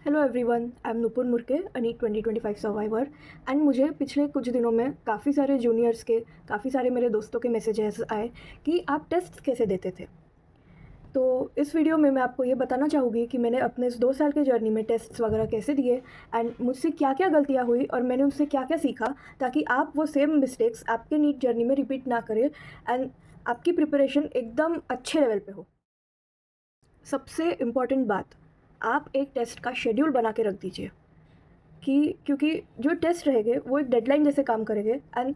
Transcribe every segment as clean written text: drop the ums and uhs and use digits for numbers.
Hello everyone, I am Nupur Murke, a NEET 2025 survivor. And मुझे पिछले कुछ दिनों में काफ़ी सारे जूनियर्स के, काफ़ी सारे मेरे दोस्तों के मैसेजेस आए कि आप टेस्ट कैसे देते थे। तो इस वीडियो में मैं आपको ये बताना चाहूँगी कि मैंने अपने इस 2 साल के जर्नी में टेस्ट्स वगैरह कैसे दिए एंड मुझसे क्या क्या गलतियाँ हुई और मैंने उनसे क्या क्या सीखा, ताकि आप वो सेम मिस्टेक्स आपके नीट जर्नी में रिपीट ना करें एंड आपकी प्रिपरेशन एकदम अच्छे लेवल पे हो। सबसे इम्पॉर्टेंट बात, आप एक टेस्ट का शेड्यूल बना के रख दीजिए कि क्योंकि जो टेस्ट रहेंगे वो एक डेडलाइन जैसे काम करेंगे and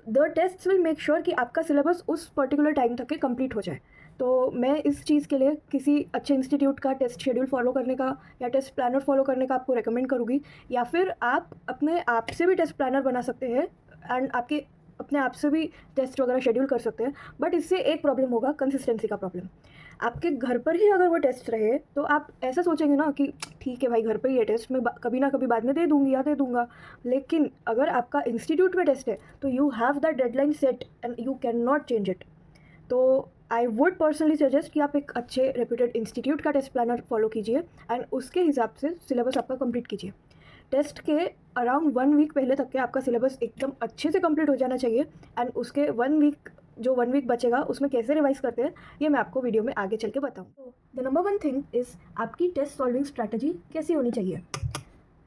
the test will make sure कि आपका सिलेबस उस पर्टिकुलर टाइम तक के कंप्लीट हो जाए। तो मैं इस चीज़ के लिए किसी अच्छे इंस्टीट्यूट का टेस्ट शेड्यूल फॉलो करने का या टेस्ट प्लानर फॉलो करने का आपको रेकमेंड करूँगी, या फिर आप अपने आप से भी टेस्ट प्लानर बना सकते हैं एंड आपके अपने आप से भी टेस्ट वगैरह शेड्यूल कर सकते हैं। बट इससे एक प्रॉब्लम होगा, कंसिस्टेंसी का प्रॉब्लम। आपके घर पर ही अगर वो टेस्ट रहे तो आप ऐसा सोचेंगे ना कि ठीक है भाई, घर पे ही ये टेस्ट मैं कभी ना कभी बाद में दे दूँगी या दे दूँगा। लेकिन अगर आपका इंस्टीट्यूट में टेस्ट है तो you have the deadline set and you can not change it. तो आई वुड पर्सनली सजेस्ट कि आप एक अच्छे रेप्यूटेड इंस्टीट्यूट का टेस्ट प्लानर फॉलो कीजिए एंड उसके हिसाब से सिलेबस आपका कंप्लीट कीजिए। टेस्ट के अराउंड 1 वीक पहले तक के आपका सिलेबस एकदम अच्छे से कंप्लीट हो जाना चाहिए एंड उसके 1 वीक बचेगा उसमें कैसे रिवाइज करते हैं ये मैं आपको वीडियो में आगे चल के बताऊँ। तो द नंबर 1 थिंग इज़ आपकी टेस्ट सॉल्विंग स्ट्रैटेजी कैसी होनी चाहिए।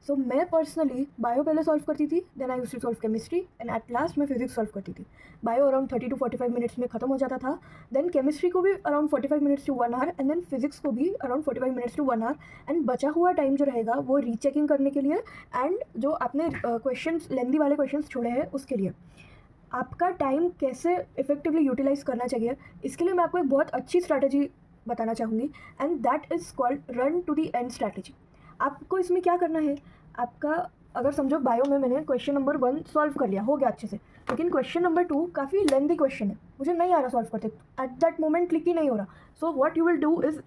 सो मैं पर्सनली बायो पहले सॉल्व करती थी, then I used to solve chemistry and at last मैं फिजिक्स सॉल्व करती थी। बायो अराउंड 30 to 45 मिनट्स में खत्म हो जाता था, देन केमिस्ट्री को भी around 45 minutes to 1 hour and then physics को भी around 45 minutes to 1 hour. And बचा हुआ टाइम जो रहेगा वो रीचेकिंग करने के लिए एंड जो आपने क्वेश्चन लेंदी वाले क्वेश्चन छोड़े हैं उसके लिए। आपका टाइम कैसे इफेक्टिवली यूटिलाइज करना चाहिए, इसके लिए मैं आपको एक बहुत अच्छी स्ट्रैटेजी बताना चाहूँगी and that is called run to the end strategy. आपको इसमें क्या करना है, आपका अगर समझो बायो में मैंने क्वेश्चन नंबर 1 सॉल्व कर लिया, हो गया अच्छे से, लेकिन क्वेश्चन नंबर 2 काफ़ी लेंदी क्वेश्चन है, मुझे नहीं आ रहा सॉल्व करते, एट दैट मोमेंट क्लिक ही नहीं हो रहा। So what you will do is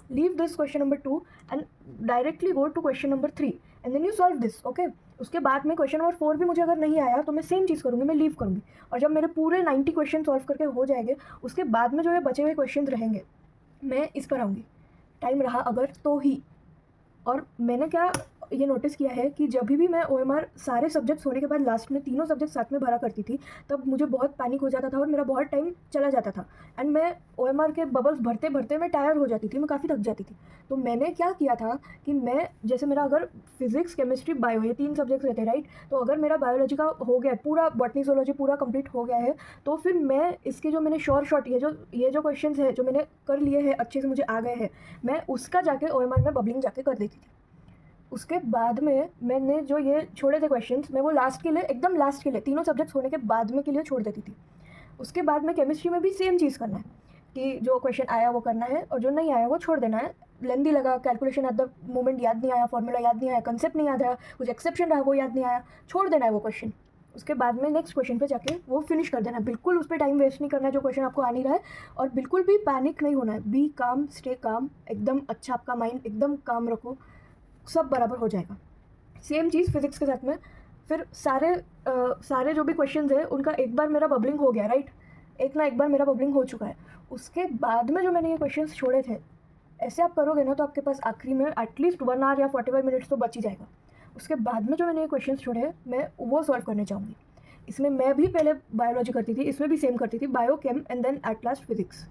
leave this question number 2 and directly go to question number 3 and then you solve this, okay। उसके बाद में क्वेश्चन नंबर 4 भी मुझे अगर नहीं आया तो मैं सेम चीज़ करूँगी, मैं लीव करूँगी। और जब मेरे पूरे 90 क्वेश्चन सॉल्व करके हो जाएंगे उसके बाद में जो ये बचे हुए क्वेश्चन रहेंगे मैं इस पर आऊँगी, टाइम रहा अगर तो ही। और मैंने क्या ये नोटिस किया है कि जब भी मैं ओएमआर सारे सब्जेक्ट्स होने के बाद लास्ट में तीनों सब्जेक्ट साथ में भरा करती थी तब मुझे बहुत पैनिक हो जाता था और मेरा बहुत टाइम चला जाता था एंड मैं ओएमआर के बबल्स भरते भरते मैं टायर्ड हो जाती थी, मैं काफ़ी थक जाती थी। तो मैंने क्या किया था कि मैं जैसे मेरा अगर फिजिक्स केमिस्ट्री बायो ये 3 सब्जेक्ट्स रहते हैं राइट, तो अगर मेरा बायोलॉजी का हो गया पूरा, बॉटनी जोलॉजी पूरा कंप्लीट हो गया है, तो फिर मैं इसके जो मैंने शॉर्ट ये जो क्वेश्चन है जो मैंने कर लिए हैं अच्छे से मुझे आ गए हैं, मैं उसका जाके ओएमआर में बबलिंग जाके कर देती थी। उसके बाद में मैंने जो ये छोड़े थे क्वेश्चंस मैं वो लास्ट के लिए, एकदम लास्ट के लिए, तीनों सब्जेक्ट्स होने के बाद में के लिए छोड़ देती थी। उसके बाद में केमिस्ट्री में भी सेम चीज़ करना है कि जो क्वेश्चन आया वो करना है और जो नहीं आया वो छोड़ देना है। लेंदी लगा, कैलकुलेशन एट द मोमेंट याद नहीं आया, फॉर्मूला याद नहीं आया, कंसेप्ट नहीं याद आया, कुछ एक्सेप्शन रहा वो याद नहीं आया, छोड़ देना है वो क्वेश्चन। उसके बाद में नेक्स्ट क्वेश्चन पे जाके वो फिनिश कर देना है। बिल्कुल उस पर टाइम वेस्ट नहीं करना है जो क्वेश्चन आपको आ नहीं रहा है, और बिल्कुल भी पैनिक नहीं होना है। बी काम, स्टे काम, एकदम अच्छा आपका माइंड एकदम काम रखो, सब बराबर हो जाएगा। सेम चीज़ फिजिक्स के साथ में। फिर सारे जो भी क्वेश्चंस है उनका एक बार मेरा बबलिंग हो गया राइट, एक बार मेरा बबलिंग हो चुका है। उसके बाद में जो मैंने ये क्वेश्चंस छोड़े थे, ऐसे आप करोगे ना तो आपके पास आखिरी में एटलीस्ट 1 आवर या 45 मिनट्स तो बच ही जाएगा। उसके बाद में जो मैंने ये क्वेश्चंस छोड़े हैं मैं वो सॉल्व करने चाहूँगी। इसमें मैं भी पहले बायोलॉजी करती थी, इसमें भी सेम करती थी, bio chem and then at last physics,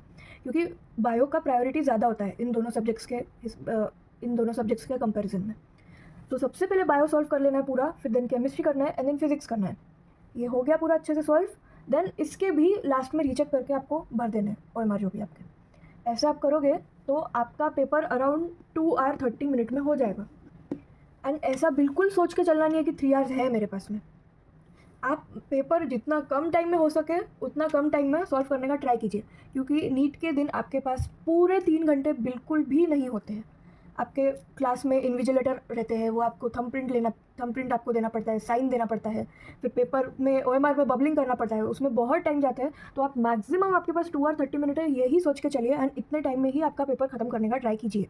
क्योंकि बायो का प्रायोरिटी ज़्यादा होता है इन दोनों सब्जेक्ट्स के कंपैरिजन में। तो सबसे पहले बायो सॉल्व कर लेना है पूरा, फिर देन केमिस्ट्री करना है एंड देन फिजिक्स करना है। ये हो गया पूरा अच्छे से सॉल्व, देन इसके भी लास्ट में रीचेक करके आपको भर देना है ओएमआर जो भी आपके। ऐसा आप करोगे तो आपका पेपर अराउंड 2 आवर 30 मिनट में हो जाएगा। एंड ऐसा बिल्कुल सोच के चलना नहीं है कि 3 आवर्स है मेरे पास में। आप पेपर जितना कम टाइम में हो सके उतना कम टाइम में सॉल्व करने का ट्राई कीजिए, क्योंकि नीट के दिन आपके पास पूरे 3 घंटे बिल्कुल भी नहीं होते हैं। आपके क्लास में इन्विजिलेटर रहते हैं, वो आपको थंब प्रिंट आपको देना पड़ता है, साइन देना पड़ता है, फिर पेपर में ओएमआर में बबलिंग करना पड़ता है, उसमें बहुत टाइम जाता है। तो आप मैक्सिमम आपके पास 2 आवर 30 मिनट है, यही सोच के चलिए एंड इतने टाइम में ही आपका पेपर ख़त्म करने का ट्राई कीजिए।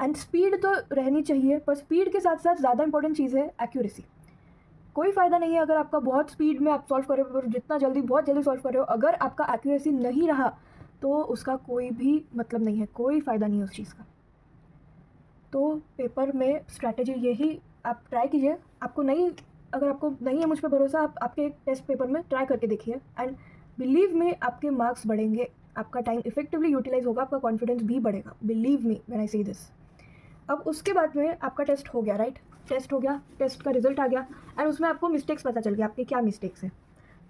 एंड स्पीड तो रहनी चाहिए, पर स्पीड के साथ साथ ज़्यादा इंपॉर्टेंट चीज़ है एक्यूरेसी। कोई फ़ायदा नहीं है अगर आपका बहुत स्पीड में आप सॉल्व कर रहे हो, जितना जल्दी बहुत जल्दी सॉल्व कर रहे हो, अगर आपका एक्यूरेसी नहीं रहा तो उसका कोई भी मतलब नहीं है, कोई फ़ायदा नहीं है उस चीज़ का। तो पेपर में स्ट्रैटेजी यही आप ट्राई कीजिए। अगर आपको नहीं है मुझ पे भरोसा, आप आपके एक टेस्ट पेपर में ट्राई करके देखिए एंड बिलीव मी आपके मार्क्स बढ़ेंगे, आपका टाइम इफेक्टिवली यूटिलाइज होगा, आपका कॉन्फिडेंस भी बढ़ेगा। बिलीव मी व्हेन आई से दिस। अब उसके बाद में आपका टेस्ट हो गया, राइट? टेस्ट हो गया, टेस्ट का रिजल्ट आ गया एंड उसमें आपको मिस्टेक्स पता चल गया, आपके क्या मिस्टेक्स हैं।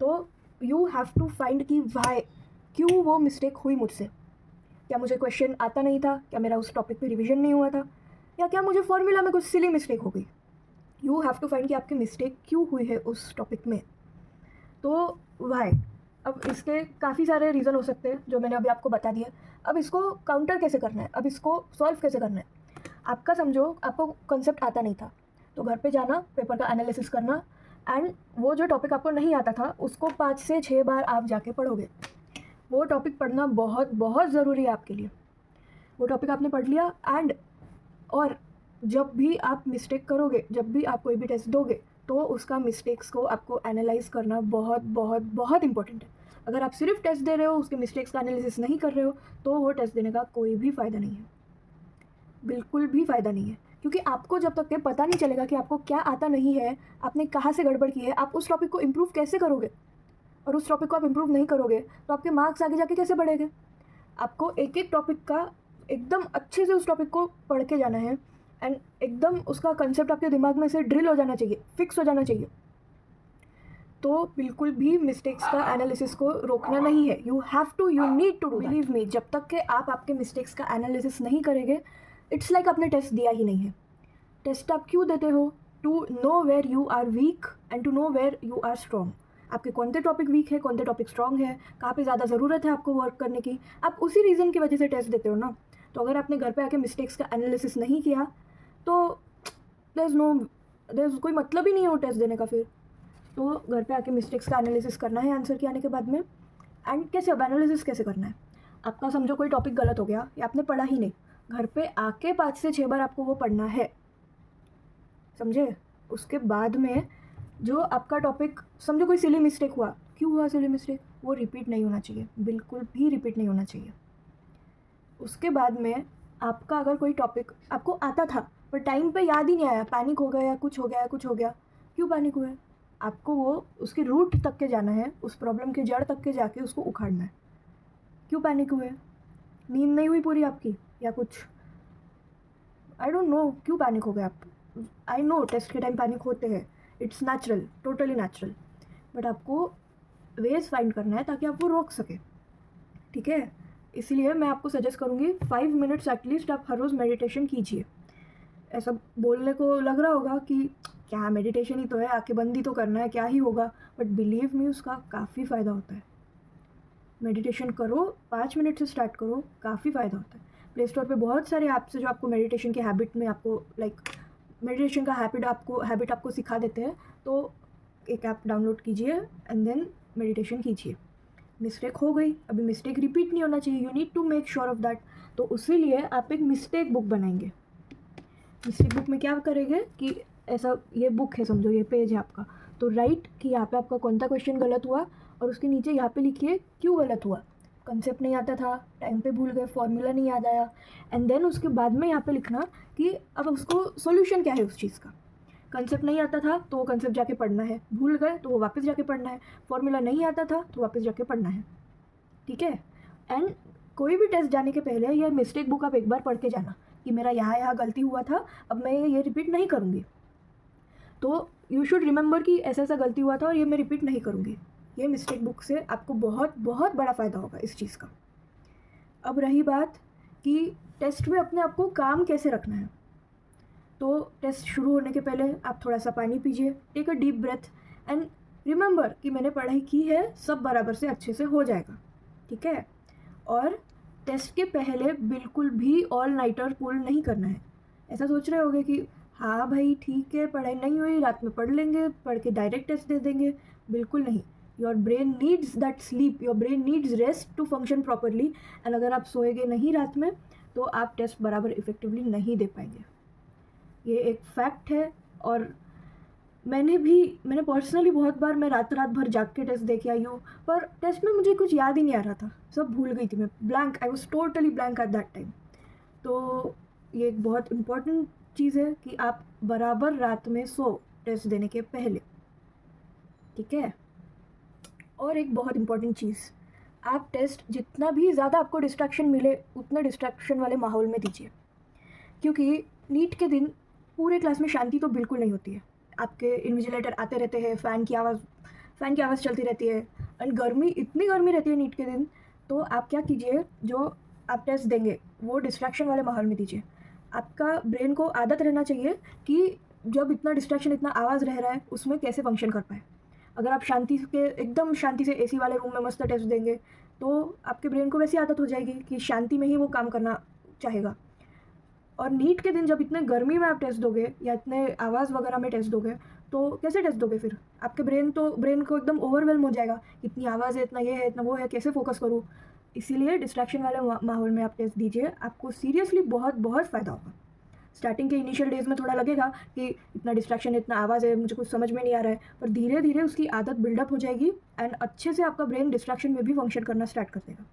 तो यू हैव टू फाइंड कि वाई, क्यों वो मिस्टेक हुई मुझसे। क्या मुझे क्वेश्चन आता नहीं था? क्या मेरा उस टॉपिक पे रिवीजन नहीं हुआ था? या क्या मुझे फॉर्मूला में कुछ सिली मिस्टेक हो गई? यू हैव टू फाइंड कि आपकी मिस्टेक क्यों हुई है उस टॉपिक में। तो वाई, अब इसके काफ़ी सारे रीज़न हो सकते हैं जो मैंने अभी आपको बता दिया। अब इसको काउंटर कैसे करना है, अब इसको सॉल्व कैसे करना है। आपका समझो आपको कंसेप्ट आता नहीं था, तो घर पे जाना, पेपर का एनालिसिस करना एंड वो जो टॉपिक आपको नहीं आता था उसको 5 से 6 बार आप जाके पढ़ोगे। वो टॉपिक पढ़ना बहुत बहुत ज़रूरी है आपके लिए। वो टॉपिक आपने पढ़ लिया एंड और जब भी आप मिस्टेक करोगे, जब भी आप कोई भी टेस्ट दोगे, तो उसका मिस्टेक्स को आपको एनालाइज करना बहुत बहुत बहुत इंपॉर्टेंट है। अगर आप सिर्फ टेस्ट दे रहे हो, उसके मिस्टेक्स का एनालिसिस नहीं कर रहे हो, तो वो टेस्ट देने का कोई भी फ़ायदा नहीं है, बिल्कुल भी फ़ायदा नहीं है। क्योंकि आपको जब तक के पता नहीं चलेगा कि आपको क्या आता नहीं है, आपने कहाँ से गड़बड़ की है, आप उस टॉपिक को इम्प्रूव कैसे करोगे। और उस टॉपिक को आप इम्प्रूव नहीं करोगे तो आपके मार्क्स आगे जाके कैसे बढ़ेंगे। आपको एक एक टॉपिक का एकदम अच्छे से उस टॉपिक को पढ़ के जाना है एंड एकदम उसका कंसेप्ट आपके दिमाग में से ड्रिल हो जाना चाहिए, फिक्स हो जाना चाहिए। तो बिल्कुल भी मिस्टेक्स का एनालिसिस को रोकना नहीं है। You need to do, believe me. जब तक कि आप आपके मिस्टेक्स का एनालिसिस नहीं करेंगे, इट्स लाइक आपने टेस्ट दिया ही नहीं है। टेस्ट आप क्यों देते हो? To know where you are weak and to know where you are strong. आपके कौन से टॉपिक वीक है, कौन से टॉपिक स्ट्रॉन्ग है, कहाँ पे ज़्यादा ज़रूरत है आपको वर्क करने की, आप उसी रीज़न की वजह से टेस्ट देते हो ना। तो अगर आपने घर पे आके मिस्टेक्स का एनालिसिस नहीं किया तो देयर कोई मतलब ही नहीं है वो टेस्ट देने का फिर। तो घर पे आके मिस्टेक्स का एनालिसिस करना है आंसर के आने के बाद में। एंड कैसे, अब एनालिसिस कैसे करना है? आपका समझो कोई टॉपिक गलत हो गया या आपने पढ़ा ही नहीं, घर पे आके 5 से 6 बार आपको वो पढ़ना है, समझे? उसके बाद में जो आपका टॉपिक, समझो कोई सिली मिस्टेक हुआ, क्यों हुआ सिली मिस्टेक, वो रिपीट नहीं होना चाहिए, बिल्कुल भी रिपीट नहीं होना चाहिए। उसके बाद में आपका अगर कोई टॉपिक आपको आता था पर टाइम पे याद ही नहीं आया, पैनिक हो गया या कुछ हो गया, क्यों पैनिक हुए? आपको वो उसके रूट तक के जाना है, उस प्रॉब्लम के जड़ तक के जाके उसको उखाड़ना है। क्यों पैनिक हुए? नींद नहीं हुई पूरी आपकी या कुछ, आई डोंट नो क्यों पैनिक हो गए आप। आई नो टेस्ट के टाइम पैनिक होते हैं, it's natural, totally natural, but आपको वेज फाइंड करना है ताकि आप वो रोक सके, ठीक है? इसीलिए मैं आपको सजेस्ट करूँगी 5 मिनट्स एटलीस्ट आप हर रोज़ मेडिटेशन कीजिए। ऐसा बोलने को लग रहा होगा कि क्या मेडिटेशन ही तो है, आंखें बंद ही तो करना है, क्या ही होगा, बट बिलीव मी उसका काफ़ी फ़ायदा होता है। मेडिटेशन करो, 5 मिनट से स्टार्ट करो, काफ़ी फ़ायदा होता है। प्ले स्टोर पे बहुत सारे ऐप्स हैं जो आपको मेडिटेशन के हैबिट में आपको मेडिटेशन का हैबिट आपको सिखा देते हैं। तो एक ऐप डाउनलोड कीजिए एंड देन मेडिटेशन कीजिए। मिस्टेक हो गई, अभी मिस्टेक रिपीट नहीं होना चाहिए, you need to make sure of that. तो इसीलिए आप एक मिस्टेक बुक बनाएंगे। मिस्टेक बुक में क्या करेंगे कि ऐसा, ये बुक है समझो, ये पेज है आपका, तो राइट कि यहाँ पे आपका कौन सा क्वेश्चन गलत हुआ और उसके नीचे यहाँ पे लिखिए क्यों गलत हुआ। कंसेप्ट नहीं आता था, टाइम पे भूल गए, फॉर्मूला नहीं याद आया, एंड देन उसके बाद में यहाँ पे लिखना कि अब उसको सॉल्यूशन क्या है उस चीज़ का। कंसेप्ट नहीं आता था तो वो कंसेप्ट जाके पढ़ना है, भूल गए तो वो वापस जाके पढ़ना है, फॉर्मूला नहीं आता था तो वापस जाके पढ़ना है, ठीक है? एंड कोई भी टेस्ट जाने के पहले ये मिस्टेक बुक आप एक बार पढ़ के जाना कि मेरा यहाँ गलती हुआ था, अब मैं ये रिपीट नहीं करूँगी। तो यू शुड रिमेंबर कि ऐसा ऐसा गलती हुआ था और ये मैं रिपीट नहीं करूँगी। ये मिस्टेक बुक से आपको बहुत बहुत बड़ा फ़ायदा होगा इस चीज़ का। अब रही बात कि टेस्ट में अपने आप को काम कैसे रखना है, तो टेस्ट शुरू होने के पहले आप थोड़ा सा पानी पीजिए, take a deep breath and remember कि मैंने पढ़ाई की है, सब बराबर से अच्छे से हो जाएगा, ठीक है? और टेस्ट के पहले बिल्कुल भी ऑल नाइटर पुल नहीं करना है। ऐसा सोच रहे होगे कि हाँ भाई ठीक है, पढ़ाई नहीं हुई, रात में पढ़ लेंगे, पढ़ के डायरेक्ट टेस्ट दे देंगे, बिल्कुल नहीं। Your brain needs that sleep, your brain needs rest to function properly, and अगर आप सोएंगे नहीं रात में तो आप टेस्ट बराबर इफेक्टिवली नहीं दे पाएंगे। ये एक फैक्ट है। और मैंने पर्सनली बहुत बार मैं रात भर जाग के टेस्ट देखे आई हूँ, पर टेस्ट में मुझे कुछ याद ही नहीं आ रहा था, सब भूल गई थी मैं, blank, I was totally blank at that time. तो ये एक बहुत इम्पॉर्टेंट चीज़ है कि आप बराबर रात में सो टेस्ट देने के पहले, ठीक है। और एक बहुत इम्पॉर्टेंट चीज़, आप टेस्ट जितना भी ज़्यादा आपको डिस्ट्रैक्शन मिले उतने डिस्ट्रैक्शन वाले माहौल में दीजिए, क्योंकि नीट के दिन पूरे क्लास में शांति तो बिल्कुल नहीं होती है। आपके इन्विजिलेटर आते रहते हैं, फ़ैन की आवाज़ चलती रहती है, एंड इतनी गर्मी रहती है नीट के दिन। तो आप क्या कीजिए, जो आप टेस्ट देंगे वो डिस्ट्रैक्शन वाले माहौल में दीजिए। आपका ब्रेन को आदत रहना चाहिए कि जब इतना डिस्ट्रैक्शन, इतना आवाज़ रह रहा है, उसमें कैसे फंक्शन कर पाए। अगर आप एकदम शांति से एसी वाले रूम में मस्त टेस्ट देंगे तो आपके ब्रेन को वैसी आदत हो जाएगी कि शांति में ही वो काम करना चाहेगा। और नीट के दिन जब इतने गर्मी में आप टेस्ट दोगे या इतने आवाज़ वगैरह में टेस्ट दोगे तो कैसे टेस्ट दोगे फिर? आपके ब्रेन को एकदम ओवरवेलम हो जाएगा, इतनी आवाज़ है, इतना ये है, इतना वो है, कैसे फोकस करूँ। इसीलिए डिस्ट्रैक्शन वाले माहौल में आप टेस्ट दीजिए, आपको सीरियसली बहुत बहुत फ़ायदा होगा। स्टार्टिंग के इनिशियल डेज़ में थोड़ा लगेगा कि इतना डिस्ट्रैक्शन है, इतना आवाज़ है, मुझे कुछ समझ में नहीं आ रहा है, पर धीरे धीरे उसकी आदत बिल्डअप हो जाएगी एंड अच्छे से आपका ब्रेन डिस्ट्रैक्शन में भी फंक्शन करना स्टार्ट कर देगा।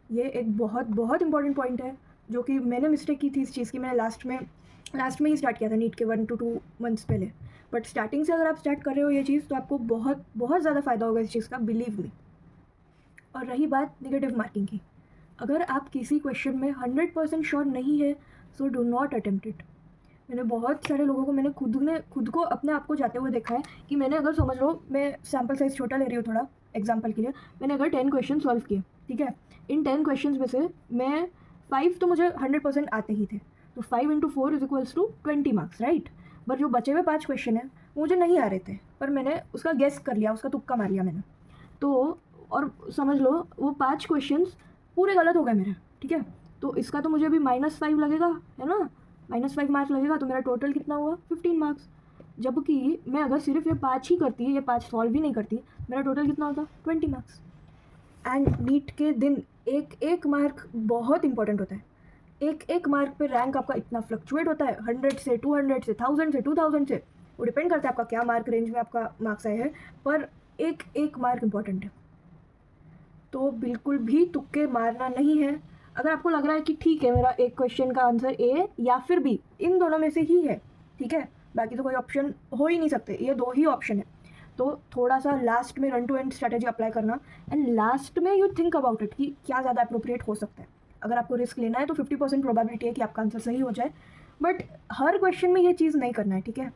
ये एक बहुत बहुत इंपॉर्टेंट पॉइंट है जो कि मैंने मिस्टेक की थी इस चीज़ की। मैंने लास्ट में ही स्टार्ट किया था नीट के 1 to 2 मंथ्स पहले, बट स्टार्टिंग से अगर आप स्टार्ट कर रहे हो ये चीज़ तो आपको बहुत बहुत ज़्यादा फ़ायदा होगा इस चीज़ का, बिलीव मी। और रही बात नेगेटिव मार्किंग की, अगर आप किसी क्वेश्चन में 100% श्योर नहीं है so do not attempt it. मैंने बहुत सारे लोगों को, मैंने खुद को अपने आप को जाते हुए देखा है कि मैंने, अगर समझ लो, मैं सैम्पल साइज़ छोटा ले रही हूँ थोड़ा एग्जाम्पल के लिए, मैंने अगर 10 क्वेश्चन सॉल्व किए, ठीक है, इन 10 क्वेश्चन में से मैं 5 तो मुझे 100% आते ही थे, तो 5 × 4 = 20 मार्क्स, राइट। बट जो बचे हुए 5 क्वेश्चन हैं वो मुझे नहीं आ रहे थे, पर मैंने उसका गेस कर लिया, उसका तुक्का मार लिया मैंने, तो और समझ लो वो 5 क्वेश्चंस पूरे गलत हो गए मेरे, ठीक है। तो इसका तो मुझे अभी -5 लगेगा, है ना, -5 मार्क्स लगेगा, तो मेरा टोटल कितना हुआ? 15 मार्क्स। जबकि मैं अगर सिर्फ ये 5 ही करती, ये 5 सॉल्व ही नहीं करती, मेरा टोटल कितना होता? 20 मार्क्स। एंड नीट के दिन एक एक मार्क बहुत इंपॉर्टेंट होता है। एक एक मार्क पे रैंक आपका इतना फ्लक्चुएट होता है, 100 से 200 से 1000 से 2000 से, वो डिपेंड करता है आपका क्या मार्क रेंज में आपका मार्क्स आए हैं, पर एक एक मार्क इंपॉर्टेंट है। तो बिल्कुल भी तुक्के मारना नहीं है। अगर आपको लग रहा है कि ठीक है मेरा एक क्वेश्चन का आंसर ए या फिर बी, इन दोनों में से ही है, ठीक है, बाकी तो कोई ऑप्शन हो ही नहीं सकते, ये 2 ही ऑप्शन है, तो थोड़ा सा लास्ट में run to end strategy apply करना, एंड लास्ट में यू थिंक अबाउट इट कि क्या ज़्यादा अप्रोप्रिएट हो सकता है। अगर आपको रिस्क लेना है तो 50% प्रोबेबिलिटी है कि आपका आंसर सही हो जाए, बट हर क्वेश्चन में ये चीज़ नहीं करना है, ठीक है।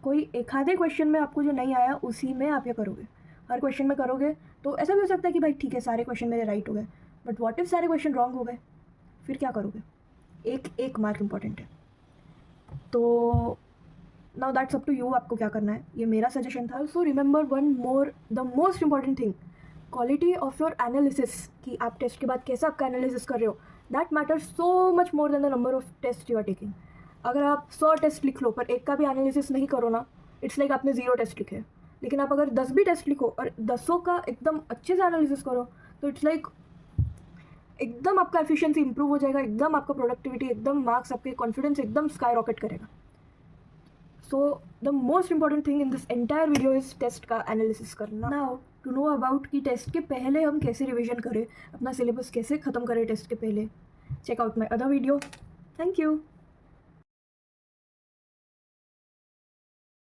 कोई एक आधे क्वेश्चन में आपको जो नहीं आया उसी में आप ये करोगे। हर क्वेश्चन में करोगे तो ऐसा भी हो सकता है कि भाई ठीक है सारे क्वेश्चन मेरे राइट हो गए, बट व्हाट इफ सारे क्वेश्चन रॉन्ग हो गए, फिर क्या करोगे? एक एक मार्क इंपॉर्टेंट है। तो now that's up to you, आपको क्या करना है, ये मेरा सजेशन था। So remember the most important thing, quality of your analysis, कि आप टेस्ट के बाद कैसा आपका एनालिसिस कर रहे हो, that matters so much more than the number of test you are taking. अगर आप 100 टेस्ट लिख लो पर एक का भी एनालिसिस नहीं करो ना, इट्स लाइक आपने 0 टेस्ट लिखे। लेकिन आप अगर 10 भी टेस्ट लिखो और 10 का एकदम अच्छे से एनालिसिस करो तो इट्स लाइक एकदम आपका एफिशिएंसी इंप्रूव हो जाएगा, एकदम आपका प्रोडक्टिविटी, एकदम मार्क्स, आपके कॉन्फिडेंस एकदम स्काई रॉकेट करेगा। So the most important thing in this entire video is test का एनालिसिस करना। नाउ टू नो अबाउट कि टेस्ट के पहले हम कैसे रिविजन करें, अपना सिलेबस कैसे ख़त्म करें टेस्ट के पहले, check out my other video. Thank you.